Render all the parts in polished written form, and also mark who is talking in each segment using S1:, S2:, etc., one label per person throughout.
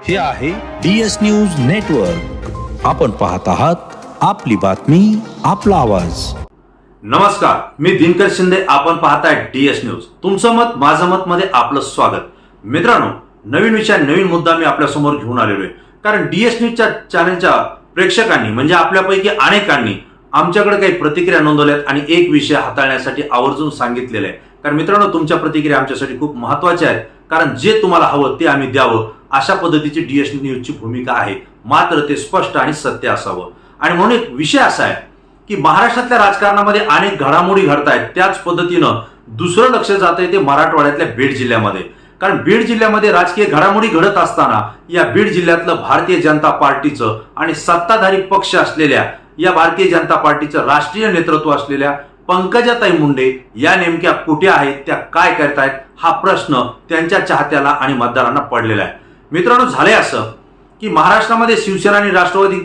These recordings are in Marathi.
S1: हे आहे DS न्यूज नेटवर्क. आपण पाहत आहात आपली बातमी आपला आवाज.
S2: नमस्कार, मी दिनकर शिंदे. आपण पाहताय DS न्यूज. तुमचं मत माझं मत मध्ये आपलं स्वागत. मित्रांनो, नवीन विषय नवीन मुद्दा मी आपल्या समोर घेऊन आलेलो आहे. कारण DS न्यूजच्या चॅनलच्या प्रेक्षकांनी म्हणजे आपल्यापैकी अनेकांनी आमच्याकडे काही प्रतिक्रिया नोंदवल्यात आणि एक विषय हाताळण्यासाठी आवर्जून सांगितलेला आहे. कारण मित्रांनो, तुमच्या प्रतिक्रिया आमच्यासाठी खूप महत्त्वाच्या आहेत. कारण जे तुम्हाला हवं ते आम्ही द्यावं अशा पद्धतीची DS न्यूजची भूमिका आहे. मात्र ते स्पष्ट आणि सत्य असावं. आणि म्हणून एक विषय असा आहे की महाराष्ट्रातल्या राजकारणामध्ये अनेक घडामोडी घडतायत. त्याच पद्धतीनं दुसरं लक्ष जात आहे ते मराठवाड्यातल्या बीड जिल्ह्यामध्ये. कारण बीड जिल्ह्यामध्ये राजकीय घडामोडी घडत असताना या बीड जिल्ह्यातलं भारतीय जनता पार्टीचं आणि सत्ताधारी पक्ष असलेल्या या भारतीय जनता पार्टीचं राष्ट्रीय नेतृत्व असलेल्या पंकजाताई मुंडे या नेमक्या कुठे आहेत, त्या काय करतायत, हा प्रश्न त्यांच्या चाहत्याला आणि मतदारांना पडलेला आहे. मित्रांनो, झाले असं की महाराष्ट्रामध्ये शिवसेना आणि राष्ट्रवादी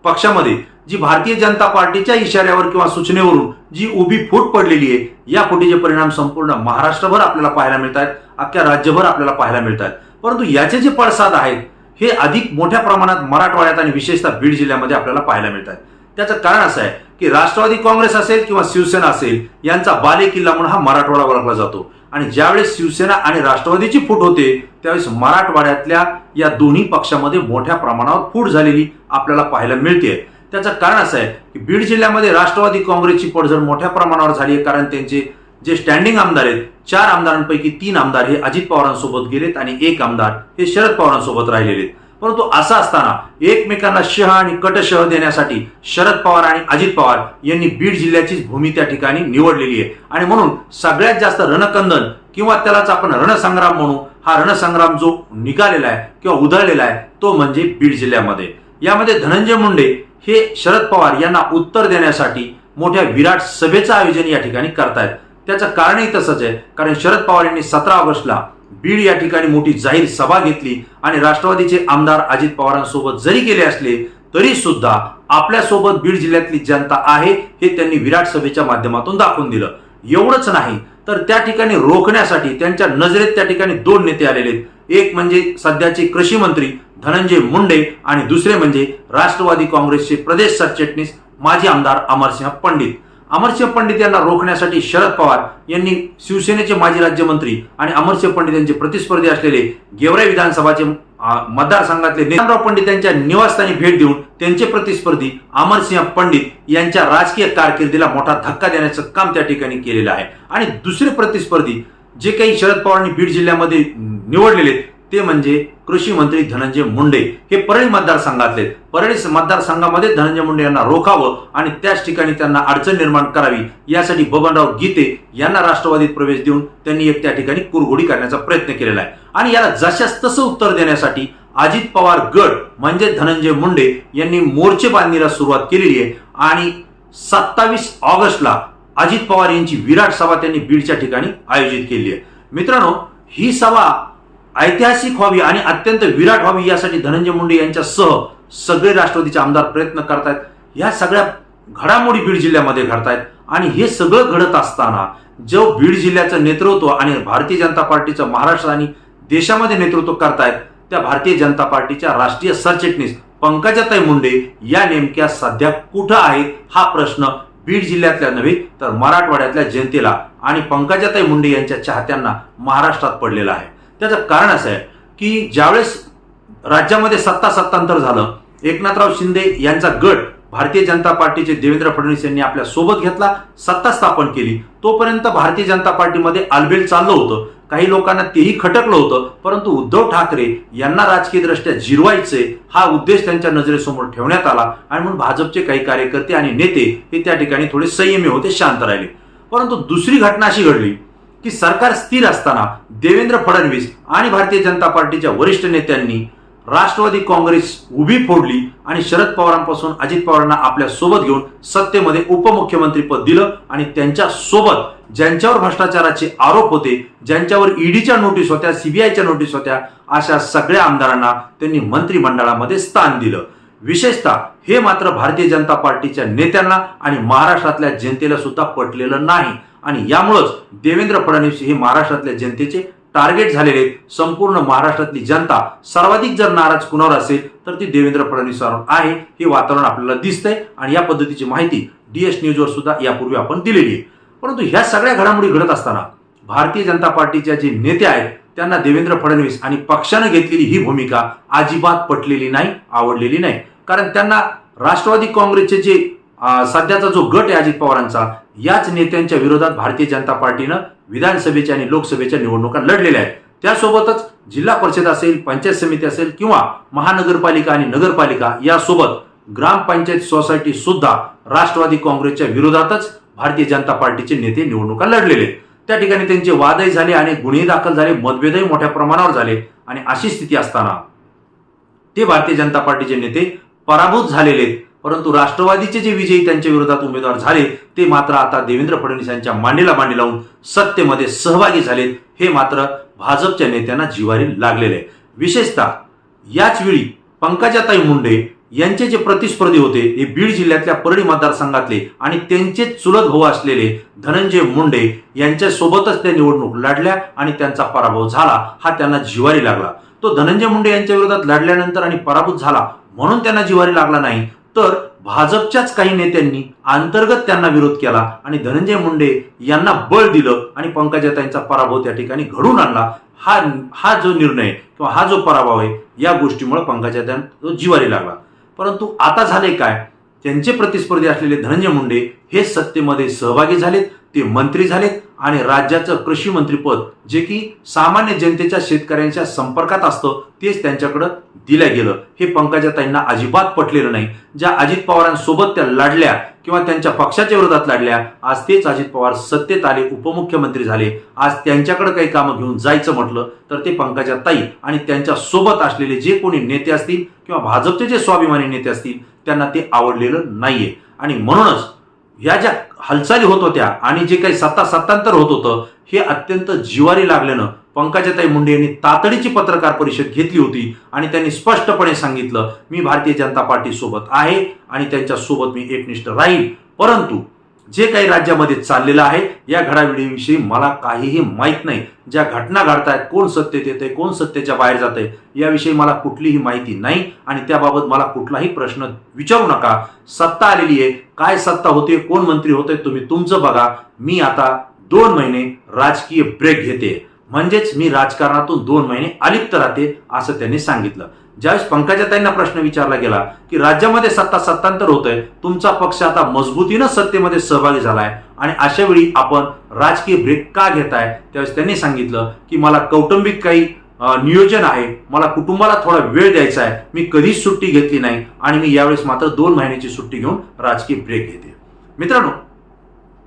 S2: पक्षामध्ये जी भारतीय जनता पार्टीच्या इशाऱ्यावर किंवा सूचनेवरून जी उभी फूट पडलेली आहे, या फुटीचे परिणाम संपूर्ण महाराष्ट्रभर आपल्याला पाहायला मिळत आहेत, अख्ख्या राज्यभर आपल्याला पाहायला मिळत आहेत. परंतु याचे जे पडसाद आहेत हे अधिक मोठ्या प्रमाणात मराठवाड्यात आणि विशेषतः बीड जिल्ह्यामध्ये आपल्याला पाहायला मिळत आहेत. त्याचं कारण असं आहे की राष्ट्रवादी काँग्रेस असेल किंवा शिवसेना असेल, यांचा बालेकिल्ला म्हणून हा मराठवाडा ओळखला जातो. आणि ज्यावेळेस शिवसेना आणि राष्ट्रवादीची फूट होते त्यावेळेस मराठवाड्यातल्या या दोन्ही पक्षामध्ये मोठ्या प्रमाणावर फूट झालेली आपल्याला पाहायला मिळते. त्याचं कारण असं आहे की बीड जिल्ह्यामध्ये राष्ट्रवादी काँग्रेसची पडझड मोठ्या प्रमाणावर झाली आहे. कारण त्यांचे जे स्टँडिंग आमदार आहेत, 4 आमदारांपैकी 3 आमदार हे अजित पवारांसोबत गेलेत आणि 1 आमदार हे शरद पवारांसोबत राहिलेले आहेत. परंतु असं असताना एकमेकांना शह आणि कटशह देण्यासाठी शरद पवार आणि अजित पवार यांनी बीड जिल्ह्याचीच भूमी त्या ठिकाणी निवडलेली आहे. आणि म्हणून सगळ्यात जास्त रणकंदन किंवा त्यालाच आपण रणसंग्राम म्हणू, हा रणसंग्राम जो निघालेला आहे किंवा उधळलेला आहे तो म्हणजे बीड जिल्ह्यामध्ये. यामध्ये धनंजय मुंडे हे शरद पवार यांना उत्तर देण्यासाठी मोठ्या विराट सभेचं आयोजन या ठिकाणी करतायत. त्याचं कारणही तसंच आहे. कारण शरद पवार यांनी 17 ऑगस्टला बीड या ठिकाणी मोठी जाहीर सभा घेतली आणि राष्ट्रवादीचे आमदार अजित पवारांसोबत जरी गेले असले तरी सुद्धा आपल्यासोबत बीड जिल्ह्यातली जनता आहे हे त्यांनी विराट सभेच्या माध्यमातून दाखवून दिलं. एवढंच नाही तर त्या ठिकाणी रोखण्यासाठी त्यांच्या नजरेत त्या ठिकाणी 2 नेते आलेले आहेत. एक म्हणजे सध्याचे कृषी मंत्री धनंजय मुंडे आणि दुसरे म्हणजे राष्ट्रवादी काँग्रेसचे प्रदेश सरचिटणीस माजी आमदार अमरसिंह पंडित. अमरसिंह पंडित यांना रोखण्यासाठी शरद पवार यांनी शिवसेनेचे माजी राज्यमंत्री आणि अमरसिंह पंडित यांचे प्रतिस्पर्धी असलेले गेवराई विधानसभाचे मतदारसंघातले नेताराव पंडित यांच्या निवासस्थानी भेट देऊन त्यांचे प्रतिस्पर्धी अमरसिंह पंडित यांच्या राजकीय कारकिर्दीला मोठा धक्का देण्याचं काम त्या ठिकाणी केलेलं आहे. आणि दुसरे प्रतिस्पर्धी जे काही शरद पवारांनी बीड जिल्ह्यामध्ये निवडलेले ते म्हणजे कृषी मंत्री धनंजय मुंडे. हे परळी मतदारसंघातले. परळी मतदारसंघामध्ये धनंजय मुंडे यांना रोखावं आणि त्याच ठिकाणी त्यांना अडचण निर्माण करावी यासाठी बबनराव गीते यांना राष्ट्रवादीत प्रवेश देऊन त्यांनी एक त्या ठिकाणी कुरघोडी करण्याचा प्रयत्न केलेला आहे. आणि याला जशास तसं उत्तर देण्यासाठी अजित पवार गट म्हणजे धनंजय मुंडे यांनी मोर्चे बांधणीला सुरुवात केलेली आहे. आणि 27 ऑगस्टला अजित पवार यांची विराट सभा त्यांनी बीडच्या ठिकाणी आयोजित केली आहे. मित्रांनो, ही सभा ऐतिहासिक व्हावी आणि अत्यंत विराट व्हावी यासाठी धनंजय मुंडे यांच्यासह सगळे राष्ट्रवादीचे आमदार प्रयत्न करतायत. या सगळ्या घडामोडी बीड जिल्ह्यामध्ये घडतायत. आणि हे सगळं घडत असताना जो बीड जिल्ह्याचं नेतृत्व आणि भारतीय जनता पार्टीचं महाराष्ट्र आणि देशामध्ये नेतृत्व करतायत त्या भारतीय जनता पार्टीच्या राष्ट्रीय सरचिटणीस पंकजाताई मुंडे या नेमक्या सध्या कुठं आहेत, हा प्रश्न बीड जिल्ह्यातल्या नव्हे तर मराठवाड्यातल्या जनतेला आणि पंकजाताई मुंडे यांच्या चाहत्यांना महाराष्ट्रात पडलेला आहे. त्याचं कारण असं आहे की ज्यावेळेस राज्यामध्ये सत्तांतर झालं, एकनाथराव शिंदे यांचा गट भारतीय जनता पार्टीचे देवेंद्र फडणवीस यांनी आपल्या सोबत घेतला, सत्ता स्थापन केली. तोपर्यंत भारतीय जनता पार्टीमध्ये आलबेल चाललं होतं. काही लोकांना तेही खटकलं होतं. परंतु उद्धव ठाकरे यांना राजकीयदृष्ट्या जिरवायचे हा उद्देश त्यांच्या नजरेसमोर ठेवण्यात आला. आणि म्हणून भाजपचे काही कार्यकर्ते आणि नेते हे त्या ठिकाणी थोडे संयमी होते, शांत राहिले. परंतु दुसरी घटना अशी घडली की सरकार स्थिर असताना देवेंद्र फडणवीस आणि भारतीय जनता पार्टीच्या वरिष्ठ नेत्यांनी राष्ट्रवादी काँग्रेस उभी फोडली आणि शरद पवारांपासून अजित पवारांना आपल्या सोबत घेऊन सत्तेमध्ये उपमुख्यमंत्रीपद दिलं. आणि त्यांच्या सोबत ज्यांच्यावर भ्रष्टाचाराचे आरोप होते, ज्यांच्यावर ईडीच्या नोटीस होत्या, सीबीआयच्या नोटीस होत्या, अशा सगळ्या आमदारांना त्यांनी मंत्रिमंडळामध्ये स्थान दिलं. विशेषतः हे मात्र भारतीय जनता पार्टीच्या नेत्यांना आणि महाराष्ट्रातल्या जनतेला सुद्धा पटलेलं नाही. आणि यामुळेच देवेंद्र फडणवीस हे महाराष्ट्रातल्या जनतेचे टार्गेट झालेले आहेत. संपूर्ण महाराष्ट्रातली जनता सर्वाधिक जर नाराज कुणावर असेल तर ती देवेंद्र फडणवीसांवर आहे, हे वातावरण आपल्याला दिसतंय आणि या पद्धतीची माहिती DS न्यूजवर सुद्धा यापूर्वी आपण दिलेली आहे. परंतु ह्या सगळ्या घडामोडी घडत असताना भारतीय जनता पार्टीच्या जे नेते आहेत त्यांना देवेंद्र फडणवीस आणि पक्षाने घेतलेली ही भूमिका अजिबात पटलेली नाही, आवडलेली नाही. कारण त्यांना राष्ट्रवादी काँग्रेसचे जे सध्याचा जो गट आहे अजित पवारांचा, याच नेत्यांच्या विरोधात भारतीय जनता पार्टीनं विधानसभेच्या आणि लोकसभेच्या निवडणुका लढलेल्या आहेत. त्यासोबतच जिल्हा परिषद असेल, पंचायत समिती असेल किंवा महानगरपालिका आणि नगरपालिका यासोबत ग्रामपंचायत सोसायटी सुद्धा राष्ट्रवादी काँग्रेसच्या विरोधातच भारतीय जनता पार्टीचे नेते निवडणुका लढलेले. त्या ठिकाणी त्यांचे वादही झाले आणि गुन्हे दाखल झाले, मतभेदही मोठ्या प्रमाणावर झाले आणि अशी स्थिती असताना ते भारतीय जनता पार्टीचे नेते पराभूत झालेले. परंतु राष्ट्रवादीचे जे विजयी त्यांच्या विरोधात उमेदवार झाले ते मात्र आता देवेंद्र फडणवीस यांच्या मांडीला मांडी लावून सत्तेमध्ये सहभागी झालेत. हे मात्र भाजपच्या नेत्यांना जिव्हारी लागलेले आहे. विशेषतः याच वेळी पंकजाताई मुंडे यांचे जे प्रतिस्पर्धी होते हे बीड जिल्ह्यातल्या परळी मतदारसंघातले आणि त्यांचे चुलत भाऊ असलेले धनंजय मुंडे यांच्या सोबतच त्या निवडणूक लढल्या आणि त्यांचा पराभव झाला. हा त्यांना जिव्हारी लागला. तो धनंजय मुंडे यांच्या विरोधात लढल्यानंतर आणि पराभूत झाला म्हणून त्यांना जिव्हारी लागला नाही, तर भाजपच्याच काही नेत्यांनी अंतर्गत त्यांना विरोध केला आणि धनंजय मुंडे यांना बळ दिलं आणि पंकजाताईंचा पराभव त्या ठिकाणी घडून आणला. हा जो निर्णय किंवा हा जो पराभव आहे या गोष्टीमुळे पंकजाताईंना जिव्हारी लागला. परंतु आता झाले काय, त्यांचे प्रतिस्पर्धी असलेले धनंजय मुंडे हे सत्तेमध्ये सहभागी झालेत, ते मंत्री झालेत आणि राज्याचं कृषी मंत्रीपद जे की सामान्य जनतेच्या शेतकऱ्यांच्या संपर्कात असतं तेच त्यांच्याकडे दिलं गेलं. हे पंकजाताईंना अजिबात पटलेलं नाही. ज्या अजित पवारांसोबत त्या लढल्या किंवा त्यांच्या पक्षाच्या विरोधात लढल्या, आज तेच अजित पवार सत्तेत आले, उपमुख्यमंत्री झाले. आज त्यांच्याकडे काही कामं घेऊन जायचं म्हटलं तर ते पंकजाताई आणि त्यांच्या सोबत असलेले जे कोणी नेते असतील किंवा भाजपचे जे स्वाभिमानी नेते असतील त्यांना ते आवडलेलं नाहीये. आणि म्हणूनच या ज्या हालचाली होत होत्या आणि जे काही सत्तांतर होत होतं हे अत्यंत जिव्हारी लागल्यानं पंकजाताई मुंडे यांनी तातडीची पत्रकार परिषद घेतली होती आणि त्यांनी स्पष्टपणे सांगितलं, मी भारतीय जनता पार्टी सोबत आहे आणि त्यांच्या सोबत मी एकनिष्ठ राहील. परंतु जे काही राज्यामध्ये चाललेलं आहे या घडामोडीविषयी मला काहीही माहीत नाही. ज्या घटना घडतायत, कोण सत्तेत येते, कोण सत्तेच्या बाहेर जाते याविषयी मला कुठलीही माहिती नाही आणि त्याबाबत मला कुठलाही प्रश्न विचारू नका. सत्ता आलेली आहे, काय सत्ता होते, कोण मंत्री होते तुम्ही तुमचं बघा. मी आता 2 महिने राजकीय ब्रेक घेते, म्हणजेच मी राजकारणातून 2 महिने अलिप्त राहते असं त्यांनी सांगितलं. ज्यावेळेस पंकजाताईंना प्रश्न विचारला गेला की राज्यामध्ये सत्तांतर होतंय, तुमचा पक्ष आता मजबूतीनं सत्तेमध्ये सहभागी झालाय आणि अशा वेळी आपण राजकीय ब्रेक का घेताय, त्यावेळेस त्यांनी सांगितलं की मला कौटुंबिक काही नियोजन आहे, मला कुटुंबाला थोडा वेळ द्यायचा आहे, मी कधीच सुट्टी घेतली नाही आणि मी यावेळेस मात्र 2 महिन्याची सुट्टी घेऊन राजकीय ब्रेक घेते. मित्रांनो,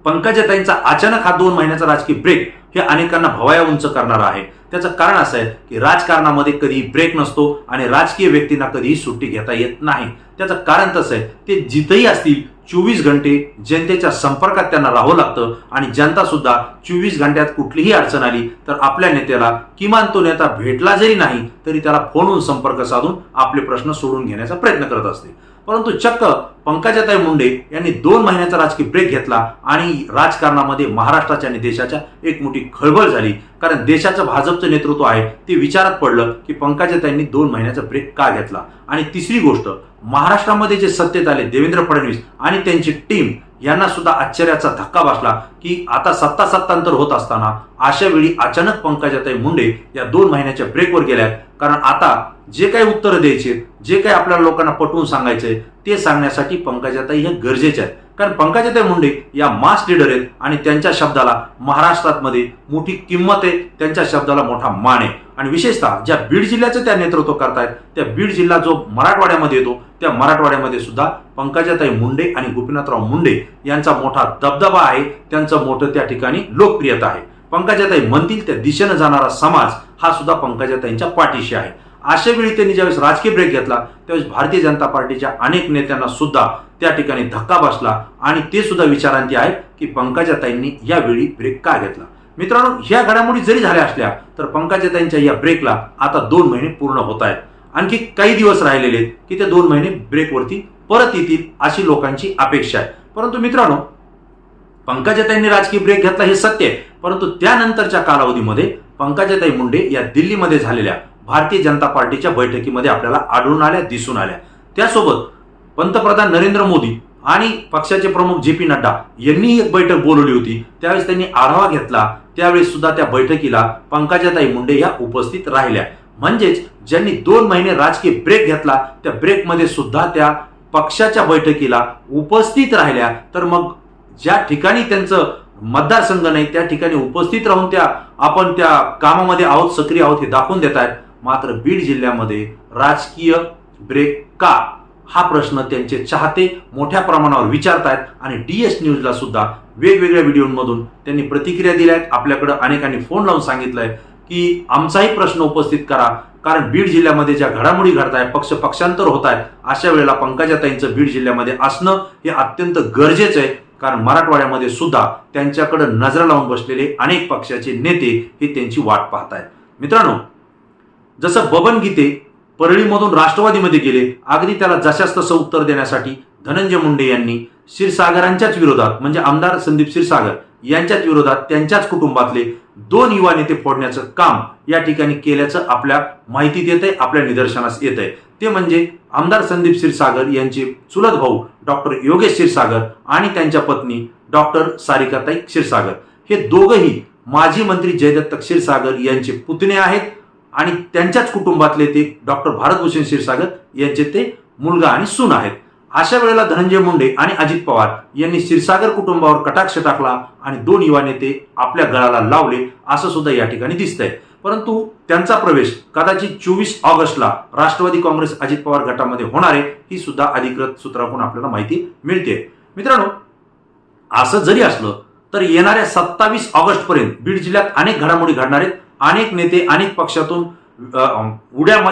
S2: पंकजाताईंचा अचानक हा 2 महिन्याचा राजकीय ब्रेक हे अनेकांना भवाया उंच करणारा आहे. त्याचं कारण असं आहे की राजकारणामध्ये कधीही ब्रेक नसतो आणि राजकीय व्यक्तींना कधीही सुट्टी घेता येत नाही. त्याचं कारण तसं आहे, ते जिथेही असतील 24 घंटे जनतेच्या संपर्कात त्यांना राहावं लागतं आणि जनता सुद्धा 24 घंट्यात कुठलीही अडचण आली तर आपल्या नेत्याला किमान तो नेता भेटला जरी नाही तरी त्याला फोनवरून संपर्क साधून आपले प्रश्न सोडून घेण्याचा प्रयत्न करत असते. परंतु चक्क पंकजाताई मुंडे यांनी 2 महिन्याचा राजकीय ब्रेक घेतला आणि राजकारणामध्ये महाराष्ट्राच्या आणि देशाच्या एक मोठी खळबळ झाली. कारण देशाचं भाजपचं नेतृत्व आहे ते विचारात पडलं की पंकजाताईंनी 2 महिन्याचा ब्रेक का घेतला. आणि तिसरी गोष्ट, महाराष्ट्रामध्ये जे सत्तेत आले देवेंद्र फडणवीस आणि त्यांची टीम यांना सुद्धा आश्चर्याचा धक्का बसला की आता सत्तांतर होत असताना अशा वेळी अचानक पंकजाताई मुंडे या 2 महिन्याच्या ब्रेकवर गेल्यात. कारण आता जे काही उत्तरं द्यायचे, जे काही आपल्या लोकांना पटवून सांगायचंय ते सांगण्यासाठी पंकजाताई हे गरजेचे आहेत. कारण पंकजाताई मुंडे या मास लीडर आहेत आणि त्यांच्या शब्दाला महाराष्ट्रामध्ये मोठी किंमत आहे, त्यांच्या शब्दाला मोठा मान आहे. आणि विशेषतः ज्या बीड जिल्ह्याचं त्या नेतृत्व करतायत त्या बीड जिल्हा जो मराठवाड्यामध्ये येतो त्या मराठवाड्यामध्ये सुद्धा पंकजाताई मुंडे आणि गोपीनाथराव मुंडे यांचा मोठा दबदबा आहे, त्यांचं मोठं त्या ठिकाणी लोकप्रियता आहे. पंकजाताई म्हणतील त्या दिशेनं जाणारा समाज हा सुद्धा पंकजाताईंच्या पाठीशी आहे. अशा वेळी त्यांनी ज्यावेळेस राजकीय ब्रेक घेतला त्यावेळेस भारतीय जनता पार्टीच्या अनेक नेत्यांना सुद्धा त्या ठिकाणी धक्का बसला आणि ते सुद्धा विचारांती आहेत की पंकजाताईंनी यावेळी ब्रेक का घेतला. मित्रांनो, ह्या घडामोडी जरी झाल्या असल्या तर पंकजाताईंच्या या ब्रेकला आता 2 महिने पूर्ण होत आहेत. आणखी काही दिवस राहिलेले आहेत की ते 2 महिने ब्रेकवरती परत येतील अशी लोकांची अपेक्षा आहे. परंतु मित्रांनो, पंकजाताईंनी राजकीय ब्रेक घेतला हे सत्य आहे, परंतु त्यानंतरच्या कालावधीमध्ये पंकजाताई मुंडे या दिल्लीमध्ये झालेल्या भारतीय जनता पार्टीच्या बैठकीमध्ये आपल्याला आढळून आल्या, दिसून आल्या. त्यासोबत पंतप्रधान नरेंद्र मोदी आणि पक्षाचे प्रमुख जे पी नड्डा यांनी एक बैठक बोलवली होती. त्यावेळेस त्यांनी आढावा घेतला. त्यावेळेस सुद्धा त्या बैठकीला पंकजाताई मुंडे या उपस्थित राहिल्या. म्हणजेच ज्यांनी 2 महिने राजकीय ब्रेक घेतला, त्या ब्रेकमध्ये सुद्धा त्या पक्षाच्या बैठकीला उपस्थित राहिल्या. तर मग ज्या ठिकाणी त्यांचं मतदारसंघ नाही त्या ठिकाणी उपस्थित राहून आपण त्या कामामध्ये आहोत, सक्रिय आहोत हे दाखवून देत आहेत. मात्र बीड जिल्ह्यामध्ये राजकीय ब्रेक का, हा प्रश्न त्यांचे चाहते मोठ्या प्रमाणावर विचारतायत. आणि DS न्यूजला सुद्धा वेगवेगळ्या व्हिडिओमधून त्यांनी प्रतिक्रिया दिल्या आहेत. आपल्याकडे अनेकांनी फोन लावून सांगितलंय की आमचाही प्रश्न उपस्थित करा, कारण बीड जिल्ह्यामध्ये ज्या घडामोडी घडत आहेत, पक्षांतर होत आहेत, अशा वेळेला पंकजाताईंचं बीड जिल्ह्यामध्ये असणं हे अत्यंत गरजेचं आहे. कारण मराठवाड्यामध्ये सुद्धा त्यांच्याकडे नजर लावून बसलेले अनेक पक्षाचे नेते हे त्यांची वाट पाहत आहेत. मित्रांनो, जसं बबन गीते परळीमधून राष्ट्रवादीमध्ये गेले, अगदी त्याला जशास तसं उत्तर देण्यासाठी धनंजय मुंडे यांनी क्षीरसागरांच्याच विरोधात, म्हणजे आमदार संदीप क्षीरसागर यांच्याच विरोधात त्यांच्याच कुटुंबातले 2 युवा नेते फोडण्याचं काम या ठिकाणी केल्याचं आपल्या माहितीत येत आहे, आपल्या निदर्शनास येत आहे. ते म्हणजे आमदार संदीप क्षीरसागर यांचे चुलत भाऊ डॉक्टर योगेश क्षीरसागर आणि त्यांच्या पत्नी डॉक्टर सारिकाताई क्षीरसागर हे दोघंही माजी मंत्री जयदत्त क्षीरसागर यांचे पुतणे आहेत. आणि त्यांच्याच कुटुंबातले ते डॉक्टर भारतभूषण क्षीरसागर यांचे ते मुलगा आणि सून आहेत. अशा वेळेला धनंजय मुंडे आणि अजित पवार यांनी क्षीरसागर कुटुंबावर कटाक्ष टाकला आणि 2 युवा नेते आपल्या गळाला लावले, असं सुद्धा या ठिकाणी दिसतंय. परंतु त्यांचा प्रवेश कदाचित 24 ऑगस्टला राष्ट्रवादी काँग्रेस अजित पवार गटामध्ये होणार आहे, ही सुद्धा अधिकृत सूत्राकडून आपल्याला माहिती मिळते. मित्रांनो, असं जरी असलं तर येणाऱ्या 27 ऑगस्ट पर्यंत बीड जिल्ह्यात अनेक घडामोडी घडणार आहेत. अनेक नेते अनेक पक्षातून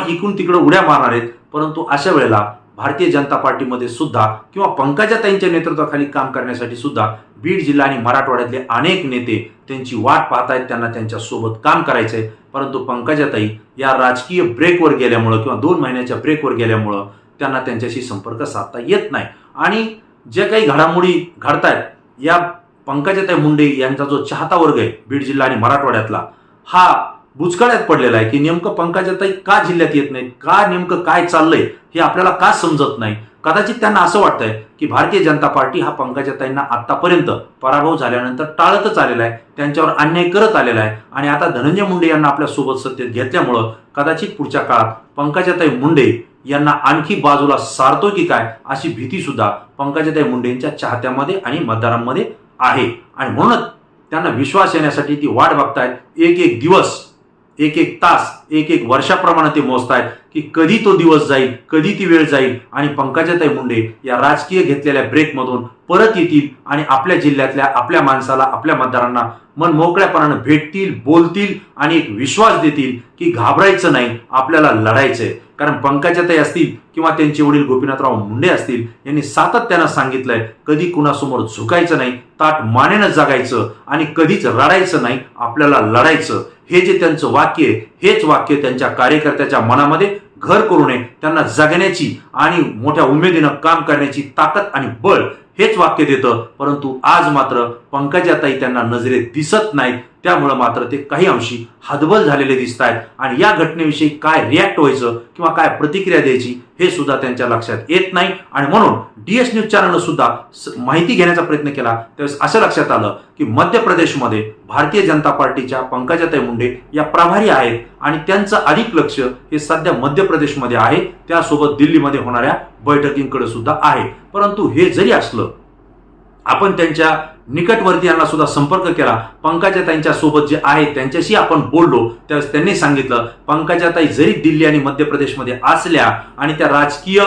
S2: इकडून तिकडे उड्या मारणार आहेत. परंतु अशा वेळेला भारतीय जनता पार्टीमध्ये सुद्धा किंवा पंकजाताईंच्या नेतृत्वाखाली काम करण्यासाठी सुद्धा बीड जिल्हा आणि मराठवाड्यातले अनेक नेते त्यांची वाट पाहतायत, त्यांना त्यांच्या सोबत काम करायचंय. परंतु पंकजाताई या राजकीय ब्रेकवर गेल्यामुळं किंवा 2 महिन्याच्या ब्रेकवर गेल्यामुळं त्यांना त्यांच्याशी संपर्क साधता येत नाही. आणि जे काही घडामोडी घडतायत, या पंकजाताई मुंडे यांचा जो चाहता वर्ग आहे बीड जिल्हा आणि मराठवाड्यातला, हा बुचकळ्यात पडलेला आहे की नेमकं पंकजाताई का जिल्ह्यात येत नाही, का नेमकं काय चाललंय हे आपल्याला का समजत नाही. कदाचित त्यांना असं वाटतंय की भारतीय जनता पार्टी हा पंकजाताईंना आतापर्यंत पराभव झाल्यानंतर टाळतच आलेला आहे, त्यांच्यावर अन्याय करत आलेला आहे. आणि आता धनंजय मुंडे यांना आपल्या सोबत सत्तेत घेतल्यामुळं कदाचित पुढच्या काळात पंकजाताई मुंडे यांना आणखी बाजूला सारतो की काय, अशी भीती सुद्धा पंकजाताई मुंडेंच्या चाहत्यामध्ये आणि मतदारांमध्ये आहे. आणि म्हणूनच त्यांना विश्वास येण्यासाठी ती वाट बघतायत. एक एक दिवस, एक एक तास, एक एक वर्षाप्रमाणे ते मोजतायत की कधी तो दिवस जाईल, कधी ती वेळ जाईल आणि पंकजाताई मुंडे या राजकीय घेतलेल्या ब्रेकमधून परत येतील आणि आपल्या जिल्ह्यातल्या आपल्या माणसाला, आपल्या मतदारांना मन मोकळ्यापणानं भेटतील, बोलतील आणि एक विश्वास देतील की घाबरायचं नाही, आपल्याला लढायचंय. कारण पंकजाताई असतील किंवा त्यांचे वडील गोपीनाथराव मुंडे असतील, यांनी सातत्यानं सांगितलंय कधी कुणासमोर झुकायचं नाही, ताठ मानेनं जगायचं आणि कधीच रडायचं नाही, आपल्याला लढायचं. हे जे त्यांचं वाक्य आहे, हेच वाक्य त्यांच्या कार्यकर्त्याच्या मनामध्ये घर करू नये, त्यांना जगण्याची आणि मोठ्या उमेदीनं काम करण्याची ताकद आणि बळ हेच वाक्य देतं. परंतु आज मात्र पंकजाताई त्यांना नजरेत दिसत नाहीत, त्यामुळे मात्र ते काही अंशी हतबल झालेले दिसत आहेत. आणि या घटनेविषयी काय रिॲक्ट व्हायचं किंवा काय प्रतिक्रिया द्यायची हे सुद्धा त्यांच्या लक्षात येत नाही. आणि म्हणून DS न्यूज चॅनलनं सुद्धा माहिती घेण्याचा प्रयत्न केला. त्यावेळेस असं लक्षात आलं की मध्य प्रदेशमध्ये भारतीय जनता पार्टीच्या पंकजाताई मुंडे या प्रभारी आहेत आणि त्यांचं अधिक लक्ष हे सध्या मध्य प्रदेशमध्ये आहे, त्यासोबत दिल्लीमध्ये होणाऱ्या बैठकींकडे सुद्धा आहे. परंतु हे जरी असलं, आपण त्यांच्या निकटवर्ती यांना सुद्धा संपर्क केला, पंकजाताईंच्या सोबत जे आहे त्यांच्याशी आपण बोललो, त्यावेळेस त्यांनी सांगितलं पंकजाताई जरी दिल्ली आणि मध्य प्रदेशमध्ये असल्या आणि त्या राजकीय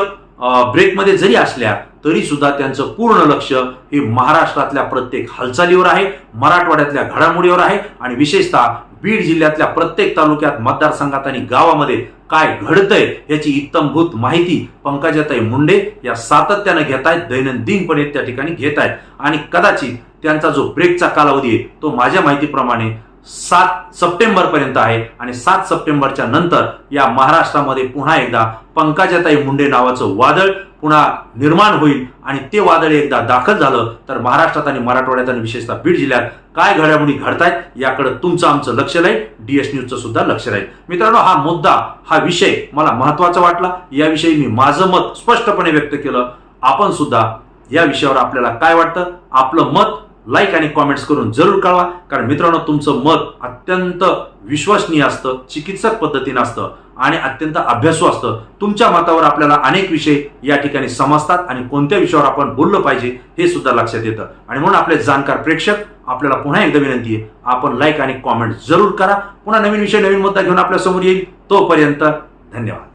S2: ब्रेकमध्ये जरी असल्या तरी सुद्धा त्यांचं पूर्ण लक्ष हे महाराष्ट्रातल्या प्रत्येक हालचालीवर आहे, मराठवाड्यातल्या घडामोडीवर आहे आणि विशेषतः बीड जिल्ह्यातल्या प्रत्येक तालुक्यात, मतदारसंघात आणि गावामध्ये काय घडतंय याची इत्तमभूत माहिती पंकजाताई मुंडे या सातत्यानं घेत आहेत, दैनंदिनपणे त्या ठिकाणी घेत आहेत. आणि कदाचित त्यांचा जो ब्रेकचा कालावधी आहे तो माझ्या माहितीप्रमाणे 7 सप्टेंबर पर्यंत आहे आणि 7 सप्टेंबरच्या नंतर या महाराष्ट्रामध्ये पुन्हा एकदा पंकजाताई मुंडे नावाचं वादळ पुन्हा निर्माण होईल आणि ते वादळ एकदा दाखल झालं तर महाराष्ट्रात आणि मराठवाड्यात आणि विशेषतः बीड जिल्ह्यात काय घडामोडी घडतायत याकडे तुमचं आमचं लक्ष राहील, डीएस न्यूजचं सुद्धा लक्ष राहील. मित्रांनो, हा मुद्दा हा विषय मला महत्वाचा वाटला. याविषयी मी माझं मत स्पष्टपणे व्यक्त केलं. आपण सुद्धा या विषयावर आपल्याला काय वाटतं आपलं मत लाईक आणि कॉमेंट्स करून जरूर कळवा. कारण मित्रांनो, तुमचं मत अत्यंत विश्वसनीय असतं, चिकित्सक पद्धतीनं असतं आणि अत्यंत अभ्यासू असतं. तुमच्या मतावर आपल्याला अनेक विषय या ठिकाणी समजतात आणि कोणत्या विषयावर आपण बोललं पाहिजे हे सुद्धा लक्षात येतं. आणि म्हणून आपले जाणकार प्रेक्षक आपल्याला पुन्हा एकदा विनंती आहे, आपण लाईक आणि कॉमेंट जरूर करा. पुन्हा नवीन विषय नवीन मुद्दा घेऊन आपल्या समोर येईल. तोपर्यंत धन्यवाद.